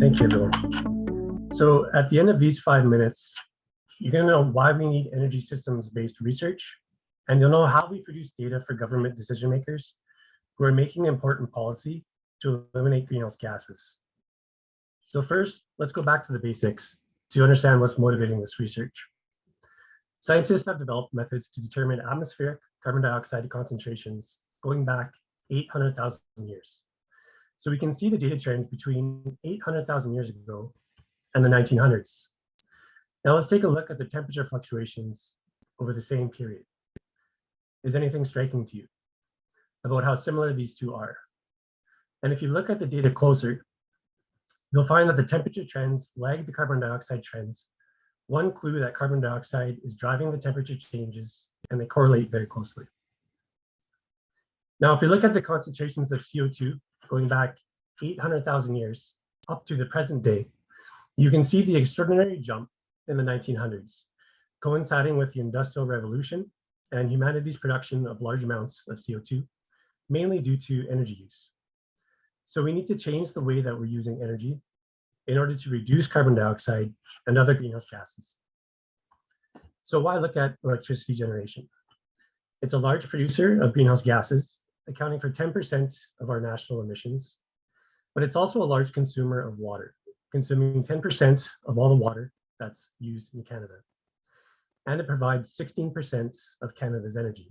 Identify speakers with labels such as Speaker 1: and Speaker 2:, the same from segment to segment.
Speaker 1: Thank you, everyone. So at the end of these 5 minutes, you're going to know why we need energy systems-based research, and you'll know how we produce data for government decision makers who are making important policy to eliminate greenhouse gases. So first, let's go back to the basics to understand what's motivating this research. Scientists have developed methods to determine atmospheric carbon dioxide concentrations going back 800,000 years. So we can see the data trends between 800,000 years ago and the 1900s. Now let's take a look at the temperature fluctuations over the same period. Is anything striking to you about how similar these two are? And if you look at the data closer, you'll find that the temperature trends lag the carbon dioxide trends. One clue that carbon dioxide is driving the temperature changes, and they correlate very closely. Now, if we look at the concentrations of CO2 going back 800,000 years up to the present day, you can see the extraordinary jump in the 1900s, coinciding with the Industrial Revolution and humanity's production of large amounts of CO2, mainly due to energy use. So we need to change the way that we're using energy in order to reduce carbon dioxide and other greenhouse gases. So why look at electricity generation? It's a large producer of greenhouse gases, accounting for 10% of our national emissions, but it's also a large consumer of water, consuming 10% of all the water that's used in Canada. And it provides 16% of Canada's energy.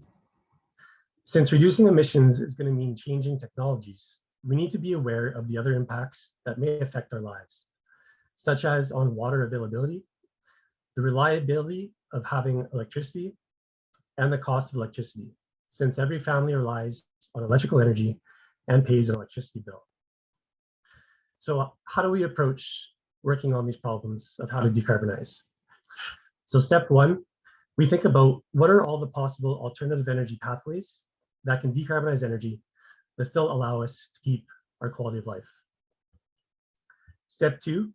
Speaker 1: Since reducing emissions is going to mean changing technologies, we need to be aware of the other impacts that may affect our lives, such as on water availability, the reliability of having electricity, and the cost of electricity, since every family relies on electrical energy and pays an electricity bill. So how do we approach working on these problems of how to decarbonize? So step one, we think about what are all the possible alternative energy pathways that can decarbonize energy but still allow us to keep our quality of life. Step two,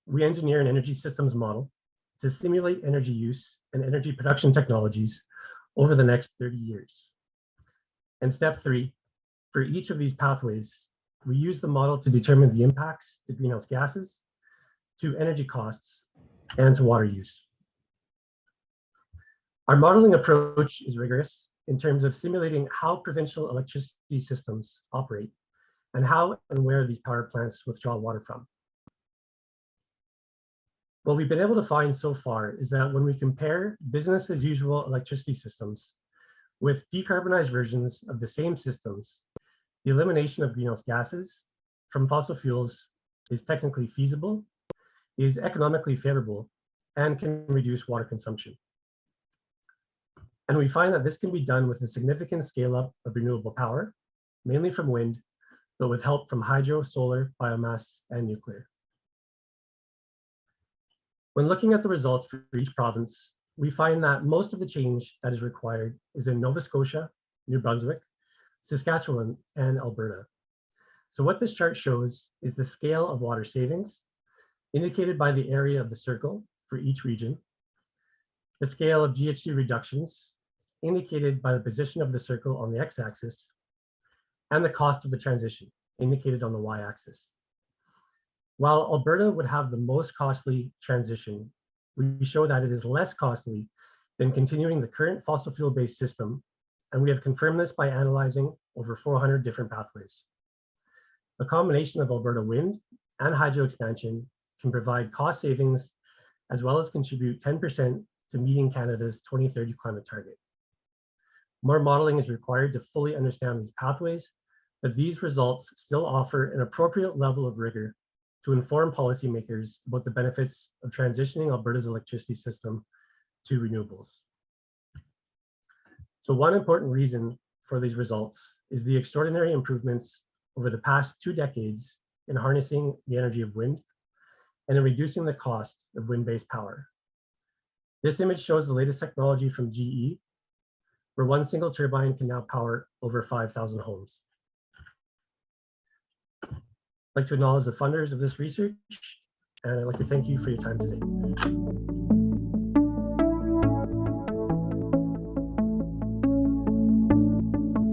Speaker 1: we engineer an energy systems model to simulate energy use and energy production technologies over the next 30 years. And step three, for each of these pathways, we use the model to determine the impacts to greenhouse gases, to energy costs, and to water use. Our modeling approach is rigorous in terms of simulating how provincial electricity systems operate and how and where these power plants withdraw water from. What we've been able to find so far is that when we compare business as usual electricity systems with decarbonized versions of the same systems, the elimination of greenhouse gases from fossil fuels is technically feasible, is economically favorable, and can reduce water consumption. And we find that this can be done with a significant scale up of renewable power, mainly from wind, but with help from hydro, solar, biomass, and nuclear. When looking at the results for each province, we find that most of the change that is required is in Nova Scotia, New Brunswick, Saskatchewan, and Alberta. So what this chart shows is the scale of water savings, indicated by the area of the circle for each region, the scale of GHG reductions, indicated by the position of the circle on the x-axis, and the cost of the transition, indicated on the y-axis. While Alberta would have the most costly transition, we show that it is less costly than continuing the current fossil fuel-based system, and we have confirmed this by analyzing over 400 different pathways. A combination of Alberta wind and hydro expansion can provide cost savings, as well as contribute 10% to meeting Canada's 2030 climate target. More modeling is required to fully understand these pathways, but these results still offer an appropriate level of rigor to inform policymakers about the benefits of transitioning Alberta's electricity system to renewables. So one important reason for these results is the extraordinary improvements over the past 2 decades in harnessing the energy of wind and in reducing the cost of wind-based power. This image shows the latest technology from GE, where one single turbine can now power over 5,000 homes. I'd like to acknowledge the funders of this research, and I'd like to thank you for your time today.